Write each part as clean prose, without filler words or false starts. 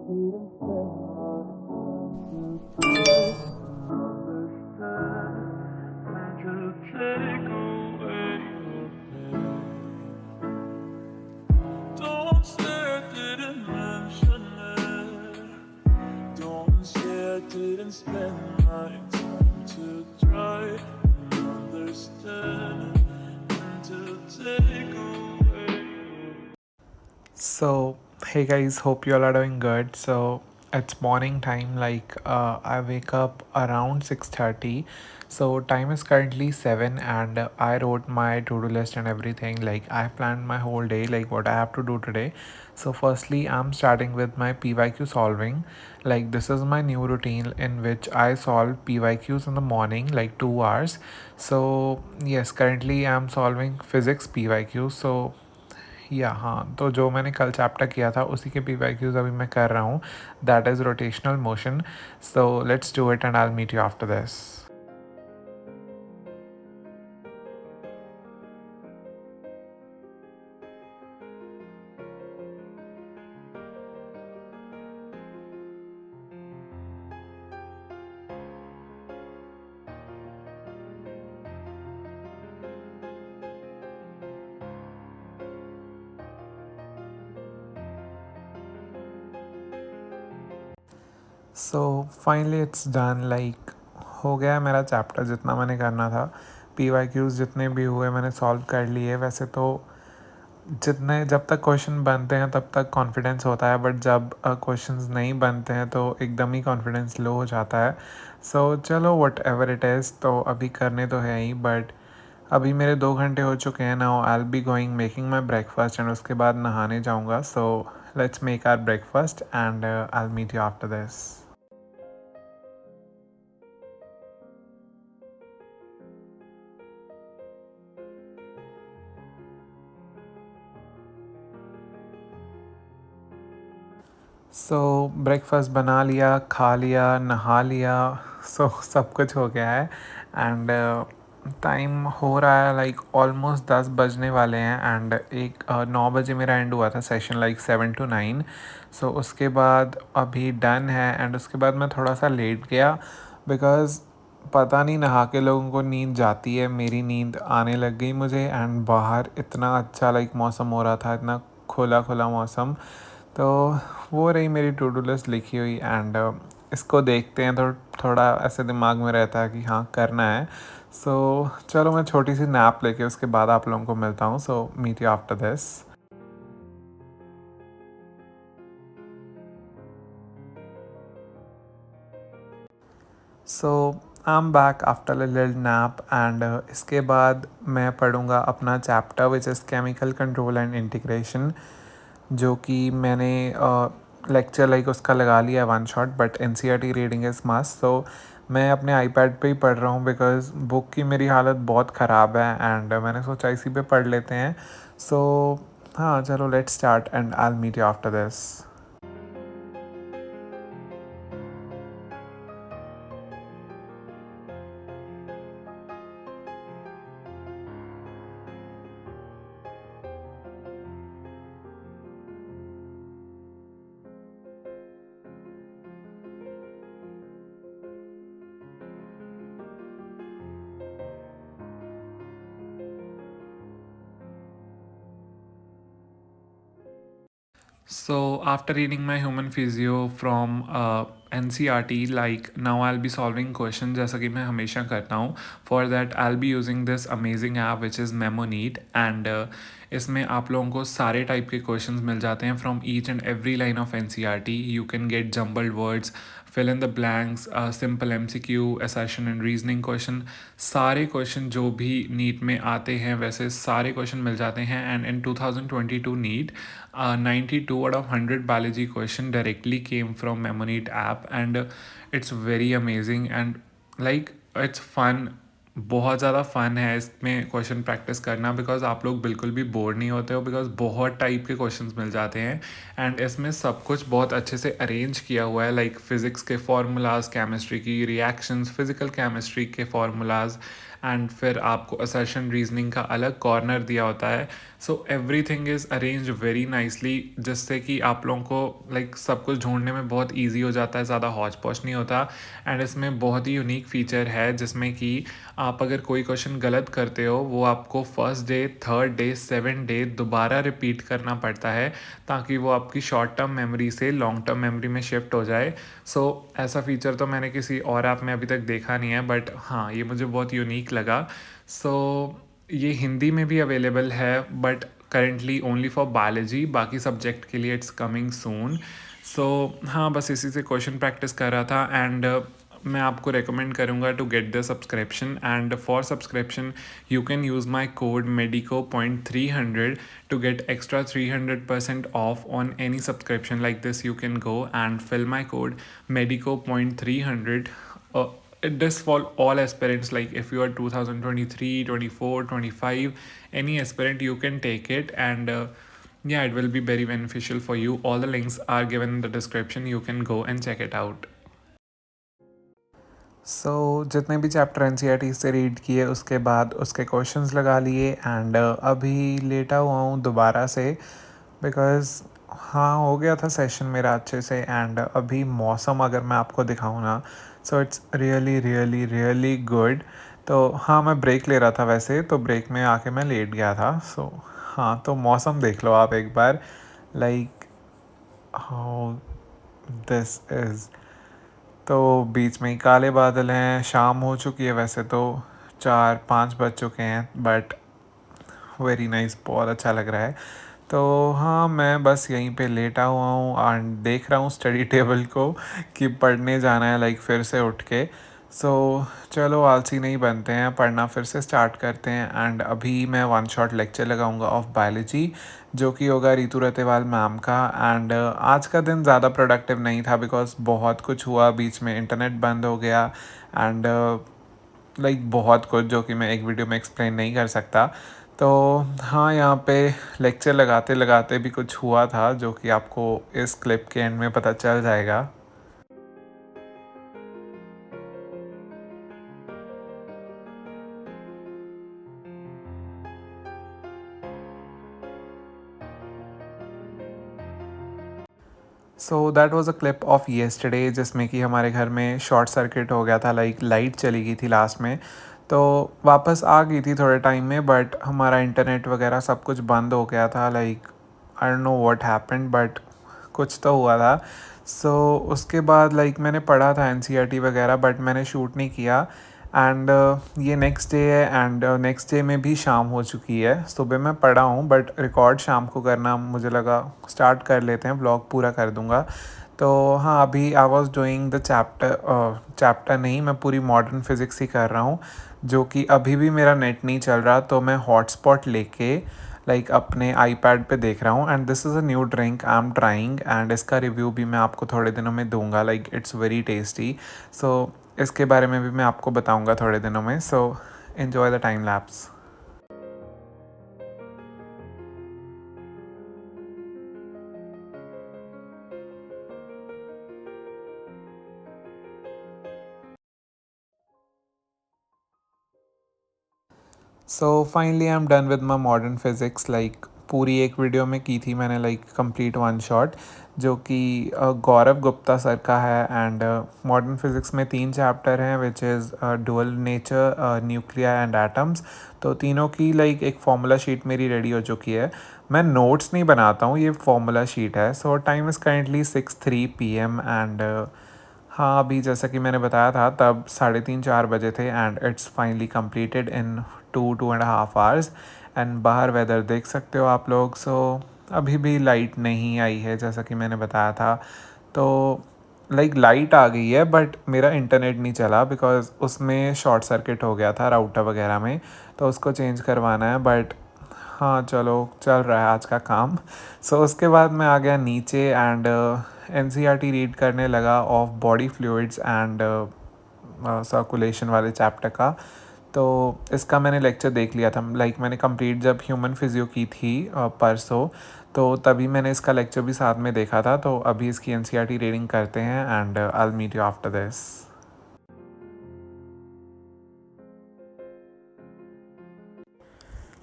Don't say I didn't mention it. Don't say I didn't spend my time to try and understand and to take away. So, hey guys, hope you all are doing good. So, it's morning time. I wake up around 6:30. So, time is currently 7, and I wrote my to-do list and everything. Like, I planned my whole day, like what I have to do today. So, firstly, I'm starting with my PYQ solving. Like, this is my new routine in which I solve PYQs in the morning, like 2 hours. So, yes, currently I'm solving physics PYQ. So, या हाँ, तो जो मैंने कल chapter किया था उसी के PYQs अभी मैं कर रहा हूँ. That is rotational motion. So let's do it and I will meet you after this. So finally it's done. Like हो गया मेरा चैप्टर जितना मैंने करना था. PYQs जितने भी हुए मैंने सॉल्व कर लिए. वैसे तो जितने जब तक क्वेश्चन बनते हैं तब तक कॉन्फिडेंस होता है, बट जब क्वेश्चंस नहीं बनते हैं तो एकदम ही कॉन्फिडेंस लो हो जाता है. सो चलो वट एवर इट इज़, तो अभी करने तो है ही. बट अभी मेरे 2 घंटे हो चुके हैं. Now I will be going making my breakfast and उसके बाद नहाने जाऊँगा. So let's make our breakfast and I will meet you after this. So breakfast बना लिया, खा लिया, नहा लिया. सो सब कुछ हो गया है. एंड टाइम हो रहा है लाइक ऑलमोस्ट 10 बजने वाले हैं. एंड 9 बजे मेरा एंड हुआ था सेशन, लाइक 7 to 9. सो उसके बाद अभी डन है. एंड उसके बाद मैं थोड़ा सा लेट गया बिकॉज़ पता नहीं नहा के लोगों को नींद जाती है, मेरी नींद आने लग गई मुझे. एंड बाहर इतना अच्छा लाइक मौसम हो रहा था, इतना खुला खुला मौसम. तो वो रही मेरी टू डू लिस्ट लिखी हुई. एंड इसको देखते हैं तो थोड़ा ऐसे दिमाग में रहता है कि हाँ करना है. सो चलो मैं छोटी सी नैप लेके उसके बाद आप लोगों को मिलता हूँ. So meet you after this. So I am back after a little nap. And इसके बाद मैं पढ़ूँगा अपना chapter which is chemical control and integration, जो कि मैंने लेक्चर लाइक उसका लगा लिया one shot. But NCERT reading is must. So मैं अपने iPad पे ही पढ़ रहा हूँ बिकॉज़ बुक की मेरी हालत बहुत ख़राब है. एंड मैंने सोचा इसी पे पढ़ लेते हैं. सो हाँ चलो let's start and I will meet you after this. So after reading my human physio from NCERT, like now I'll be solving questions जैसा कि मैं हमेशा करता हूँ. For that I'll be using this amazing app which is Memoneat. And इसमें आप लोगों को सारे टाइप के क्वेश्चंस मिल जाते हैं from each and every line of NCERT. You can get jumbled words, fill in the blanks, simple MCQ, assertion and reasoning question. सारे question जो भी नीट में आते हैं वैसे सारे क्वेश्चन मिल जाते हैं. And in 2022 NEET 92 out of 100 biology question directly came from Memoneat app. And it's very amazing and like it's fun. बहुत ज़्यादा फ़न है इसमें क्वेश्चन प्रैक्टिस करना बिकॉज आप लोग बिल्कुल भी बोर नहीं होते हो बिकॉज बहुत टाइप के क्वेश्चंस मिल जाते हैं. एंड इसमें सब कुछ बहुत अच्छे से अरेंज किया हुआ है, लाइक फिज़िक्स के फार्मूलाज, केमिस्ट्री की रिएक्शंस, फिज़िकल केमिस्ट्री के फार्मूलाज, एंड फिर आपको असर्शन रीजनिंग का अलग कॉर्नर दिया होता है. So everything is arrange very nicely, जिससे कि आप लोगों को लाइक सब कुछ ढूंढने में बहुत ईजी हो जाता है, ज़्यादा हौच पौच नहीं होता. एंड इसमें बहुत ही यूनिक फीचर है जिसमें कि आप अगर कोई क्वेश्चन गलत करते हो वो आपको first day, third day, 7 day दोबारा रिपीट करना पड़ता है, ताकि वो आपकी शॉर्ट टर्म मेमोरी से लॉन्ग टर्म मेमोरी में शिफ्ट हो जाए. सो ऐसा फीचर तो मैंने किसी और ऐप में अभी तक देखा नहीं है, बट हाँ ये मुझे बहुत यूनिक लगा. सो ये हिंदी में भी अवेलेबल है, but currently only for biology. बाकी सब्जेक्ट के लिए इट्स कमिंग सून. सो हाँ, बस इसी से क्वेश्चन प्रैक्टिस कर रहा था. एंड मैं आपको रेकमेंड करूँगा to get the subscription. And for subscription you can use my code medico.300 to get extra 300% off on any subscription like this. You can go and fill my code medico.300. This for all aspirants, like if you are 2023, 24, 25, any aspirant you can take it. And yeah, it will be very beneficial for you. All the links are given in the description. You can go and check it out. जितने भी chapter N से read किए उसके बाद उसके questions लगा लिए. And अभी लेटा हुआ हूँ दोबारा से, बिकॉज़ हाँ हो गया था सेशन मेरा अच्छे से. एंड अभी मौसम अगर मैं आपको दिखाऊँ ना, so it's really really really good. तो हाँ, मैं ब्रेक ले रहा था वैसे, तो ब्रेक में आके मैं लेट गया था. हाँ, तो मौसम देख लो आप एक बार, लाइक हाउ दिस इज़. तो बीच में ही काले बादल हैं. शाम हो चुकी है वैसे तो, 4-5 बज चुके हैं, बट वेरी नाइस, बहुत अच्छा लग रहा है. तो हाँ, मैं बस यहीं पे लेटा हुआ हूँ एंड देख रहा हूँ स्टडी टेबल को कि पढ़ने जाना है लाइक फिर से उठ के. चलो आलसी नहीं बनते हैं, पढ़ना फिर से स्टार्ट करते हैं. एंड अभी मैं वन शॉट लेक्चर लगाऊंगा ऑफ बायोलॉजी, जो कि होगा रितु रतेवाल मैम का. एंड आज का दिन ज़्यादा प्रोडक्टिव नहीं था, बिकॉज बहुत कुछ हुआ बीच में, इंटरनेट बंद हो गया. एंड लाइक बहुत कुछ जो कि मैं एक वीडियो में एक्सप्लेन नहीं कर सकता. तो हाँ, यहाँ पे लेक्चर लगाते लगाते भी कुछ हुआ था जो कि आपको इस क्लिप के एंड में पता चल जाएगा. That was a clip of yesterday, जिसमें कि हमारे घर में शॉर्ट सर्किट हो गया था, लाइक लाइट चली गई थी लास्ट में. तो वापस आ गई थी थोड़े टाइम में, बट हमारा इंटरनेट वगैरह सब कुछ बंद हो गया था. Like I don't know what happened, but कुछ तो हुआ था. उसके बाद लाइक मैंने पढ़ा था एनसीईआरटी वगैरह, बट मैंने शूट नहीं किया. एंड ये नेक्स्ट डे है. एंड नेक्स्ट डे में भी शाम हो चुकी है. सुबह मैं पढ़ा हूँ, बट रिकॉर्ड शाम को करना मुझे लगा स्टार्ट कर लेते हैं, ब्लॉग पूरा कर दूँगा. तो हाँ, अभी I was doing the chapter नहीं, मैं पूरी मॉडर्न फिज़िक्स ही कर रहा हूँ, जो कि अभी भी मेरा नेट नहीं चल रहा. तो मैं हॉटस्पॉट लेके लाइक अपने आईपैड पे देख रहा हूँ. And this is a new drink I am trying, and इसका रिव्यू भी मैं आपको थोड़े दिनों में दूंगा. Like it's very tasty. इसके बारे में भी मैं आपको बताऊंगा थोड़े दिनों में. Enjoy the time lapse. Finally I am done with my modern physics. Like पूरी एक वीडियो में की थी मैंने, लाइक कंप्लीट वन शॉट, जो कि गौरव गुप्ता सर का है. एंड मॉडर्न फिज़िक्स में 3 चैप्टर हैं, which is dual nature, nuclei and atoms. तो तीनों की लाइक एक फार्मूला शीट मेरी रेडी हो चुकी है. मैं नोट्स नहीं बनाता हूँ, ये फार्मूला शीट है. Time is currently 6:03 PM. And हाँ, अभी जैसा कि मैंने बताया था तब 3:30-4 बजे थे. And it's finally completed in 2.5 hours. And बाहर वेदर देख सकते हो आप लोग. अभी भी लाइट नहीं आई है जैसा कि मैंने बताया था. तो लाइक लाइट आ गई है, बट मेरा इंटरनेट नहीं चला, बिकॉज उसमें शॉर्ट सर्किट हो गया था राउटर वगैरह में. तो उसको चेंज करवाना है. बट हाँ, चलो चल रहा है आज का काम. उसके बाद मैं आ गया नीचे. एंड एनसीईआरटी रीड करने लगा of body fluids and circulation वाले चैप्टर का. तो इसका मैंने लेक्चर देख लिया था, लाइक मैंने कंप्लीट जब ह्यूमन फिजियो की थी परसों, तो तभी मैंने इसका लेक्चर भी साथ में देखा था. तो अभी इसकी एनसीईआरटी रीडिंग करते हैं. And I will meet you after this.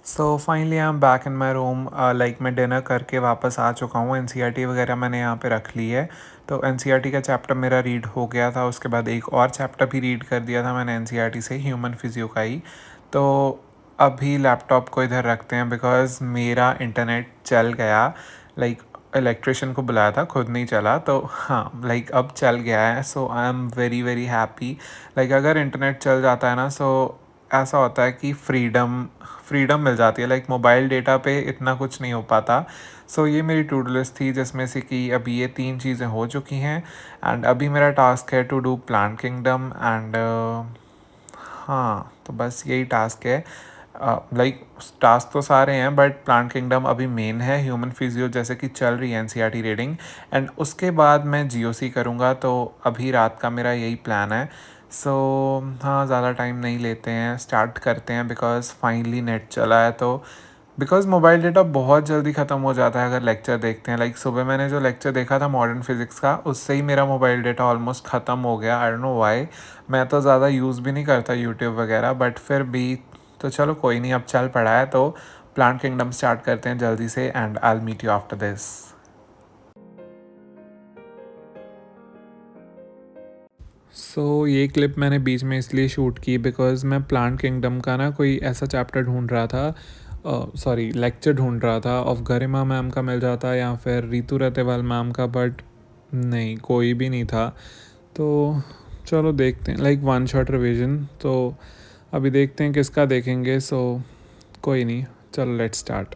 So finally I am back in my room. Like मैं डिनर करके वापस आ चुका हूँ। एन वगैरह मैंने यहाँ पे रख ली है। तो एन का चैप्टर मेरा रीड हो गया था। उसके बाद एक और चैप्टर भी रीड कर दिया था मैंने एन से, ह्यूमन फिजियो का ही। तो अभी लैपटॉप को इधर रखते हैं बिकॉज़ मेरा इंटरनेट चल गया। लाइक इलेक्ट्रिशियन को बुलाया था, खुद नहीं चला। तो हाँ, लाइक अब चल गया है। So I am very very happy. Like अगर इंटरनेट चल जाता है ना, सो ऐसा होता है कि फ्रीडम मिल जाती है। लाइक मोबाइल डेटा पे इतना कुछ नहीं हो पाता। सो ये मेरी टू डू लिस्ट थी जिसमें से कि अभी ये 3 चीज़ें हो चुकी हैं। एंड अभी मेरा टास्क है to do plant kingdom and हाँ, तो बस यही टास्क है। लाइक टास्क तो सारे हैं बट प्लांट किंगडम अभी मेन है। ह्यूमन फिजियो जैसे कि चल रही है एन रीडिंग, एंड उसके बाद मैं जी करूँगा। तो अभी रात का मेरा यही प्लान है। सो हाँ, ज़्यादा टाइम नहीं लेते हैं, स्टार्ट करते हैं बिकॉज़ फाइनली नेट चला है। तो बिकॉज़ मोबाइल डेटा बहुत जल्दी ख़त्म हो जाता है अगर लेक्चर देखते हैं। लाइक सुबह मैंने जो लेक्चर देखा था मॉडर्न फिज़िक्स का, उससे ही मेरा मोबाइल डेटा ऑलमोस्ट ख़त्म हो गया। I don't know why. मैं तो ज़्यादा यूज़ भी नहीं करता यूट्यूब वगैरह, बट फिर भी तो चलो कोई नहीं, अब चल पड़ा है। तो प्लांट किंगडम स्टार्ट करते हैं जल्दी से and I will meet you after this. ये क्लिप मैंने बीच में इसलिए शूट की बिकॉज़ मैं प्लांट किंगडम का ना कोई ऐसा चैप्टर ढूंढ रहा था, सॉरी लेक्चर ढूंढ रहा था। ऑफ गरिमा मैम का मिल जाता या फिर रितु रतेवाल मैम का, बट नहीं, कोई भी नहीं था। तो चलो देखते हैं, लाइक वन शॉट रिवीजन। तो अभी देखते हैं किसका देखेंगे। कोई नहीं, चलो let's start.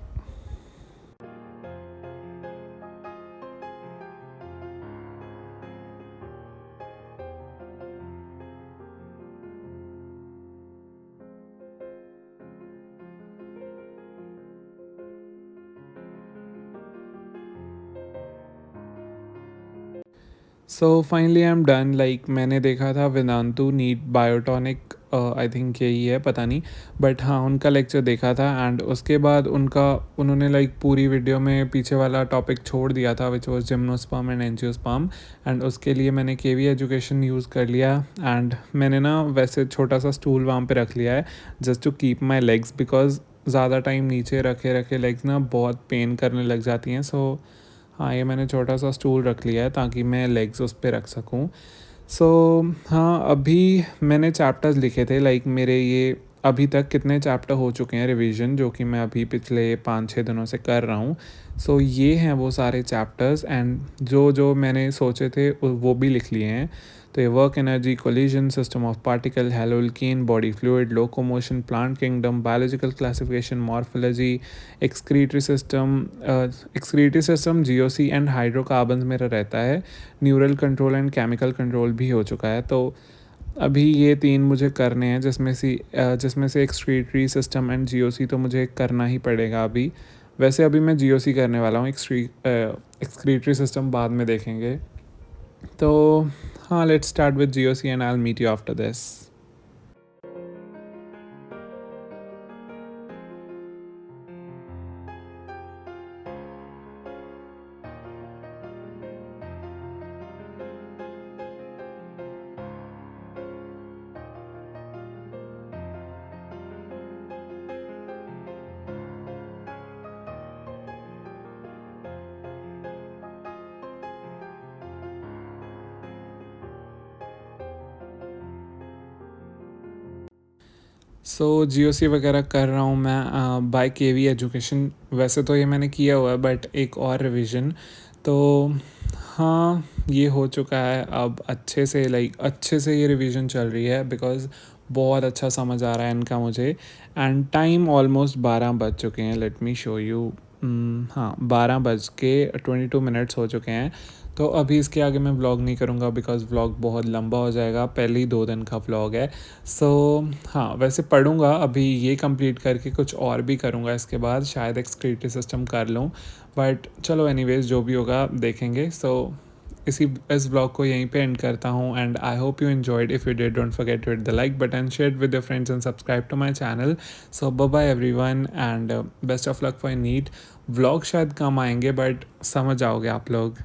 Finally I am done. Like मैंने देखा था Vedantu NEET biotonic, I think यही है, पता नहीं, बट हाँ उनका लेक्चर देखा था। एंड उसके बाद उन्होंने लाइक पूरी वीडियो में पीछे वाला टॉपिक छोड़ दिया था which was gymnosperm and angiosperm. And उसके लिए मैंने केवी एजुकेशन यूज़ कर लिया। एंड मैंने ना वैसे छोटा सा स्टूल वहाँ पे रख लिया है just to keep my legs, because ज़्यादा टाइम नीचे रखे रखे लेग्स ना बहुत पेन करने लग जाती हैं। हाँ, ये मैंने छोटा सा स्टूल रख लिया है ताकि मैं लेग्स उस पर रख सकूँ। हाँ, अभी मैंने चैप्टर्स लिखे थे। लाइक मेरे ये अभी तक कितने चैप्टर हो चुके हैं रिवीजन, जो कि मैं अभी पिछले 5-6 दिनों से कर रहा हूँ। ये हैं वो सारे चैप्टर्स, एंड जो जो मैंने सोचे थे वो भी लिख लिए हैं। तो ये work energy, collision, system of particle, haloalkane, body fluid, locomotion, plant kingdom, biological classification, morphology, excretory system, GOC and hydrocarbons मेरा रहता है। Neural control and chemical control भी हो चुका है। तो अभी ये 3 मुझे करने हैं, जिसमें से एक्सक्रीटरी सिस्टम एंड जीओसी तो मुझे करना ही पड़ेगा अभी। वैसे अभी मैं जीओसी करने वाला हूँ, एक्सक्रीटरी सिस्टम बाद में देखेंगे। तो हाँ, let's start with GOC and I will meet you after this. GOC वगैरह कर रहा हूँ मैं बाय केवी एजुकेशन। वैसे तो ये मैंने किया हुआ है बट एक और रिवीजन। तो हाँ, ये हो चुका है अब अच्छे से, लाइक अच्छे से ये रिवीजन चल रही है बिकॉज़ बहुत अच्छा समझ आ रहा है इनका मुझे। एंड टाइम ऑलमोस्ट 12 बज चुके हैं। Let me show you. हाँ, 12:22 हो चुके हैं। तो अभी इसके आगे मैं व्लॉग नहीं करूँगा बिकॉज़ व्लॉग बहुत लंबा हो जाएगा, पहले ही 2 दिन का व्लॉग है। हाँ, वैसे पढ़ूँगा अभी, ये कंप्लीट करके कुछ और भी करूँगा इसके बाद, शायद एक्सक्रीटरी सिस्टम कर लूँ। बट चलो एनीवेज, जो भी होगा देखेंगे। इस ब्लॉग को यहीं पे एंड करता हूँ and I hope you enjoyed. If you did, don't forget to hit the like button, share with your friends and subscribe to my channel. Bye bye everyone and best of luck for NEET. Vlog शायद कम आएंगे but समझ आओगे आप लोग।